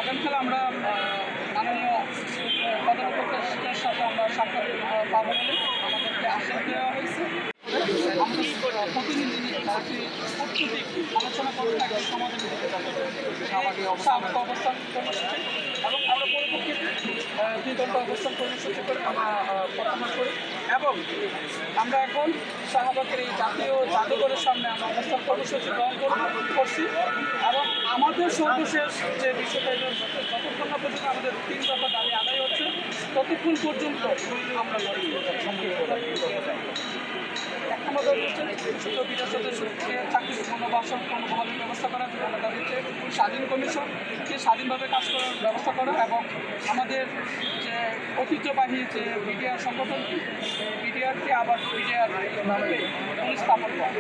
আগামীকাল আমরা মাননীয় প্রধান উপদেষ্টার সাথে আমরা সাক্ষাৎ পাবো বলে আমাদেরকে আশ্বাস দেওয়া হয়েছে। আমাদের প্রতিনিধি একটি কূটনৈতিক আলোচনা করবেন, একটি সমাধান দিতে যাবে স্বাভাবিক অবস্থান কর্মসূচি এবং আমরা পরিপ্রেক্ষিতে 2 ঘন্টা অবস্থান কর্মসূচি করে আমরা প্রত্যাহার করি এবং আমরা এখন শাহবাগের এই জাতীয় জাদুঘরের সামনে আমরা অবস্থান কর্মসূচি গ্রহণ করছি এবং আমাদের সর্বশেষ যে বিষয়টা যতক্ষণ না পর্যন্ত আমাদের 3 দফা দাবি আদায় হচ্ছে ততক্ষণ পর্যন্ত আমরা এক নম্বর দাবি হচ্ছে ছোট বিনা সদস্যকে চাকরির পুনর্বাসন পুনর্বহালের ব্যবস্থা করা। 2 নম্বর দাবি হচ্ছে স্বাধীন কমিশনকে স্বাধীনভাবে কাজ করার ব্যবস্থা করা এবং আমাদের যে ঐতিহ্যবাহী যে বিডিআর সংগঠনটি বিডিআরকে আবার বিডিআর রূপে পুনঃস্থাপন করা।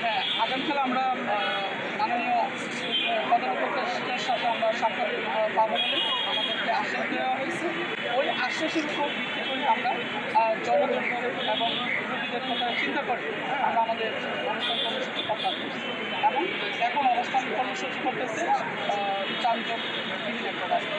হ্যাঁ, আগামীকাল আমরা মাননীয় প্রধান উপদেষ্টার সাথে আমরা সাক্ষাৎ পাবো বলে আমাদেরকে আশ্বাস দেওয়া হয়েছে। ওই আশ্বাসের উপর ভিত্তি করে আমরা জনগণ এবং রোগীদের কথা চিন্তা করে আমরা আমাদের অবস্থান কর্মসূচি প্রত্যাহার করছি এবং এখন অবস্থান কর্মসূচি করতেছে চারজন বিভিন্ন একটা রাস্তা।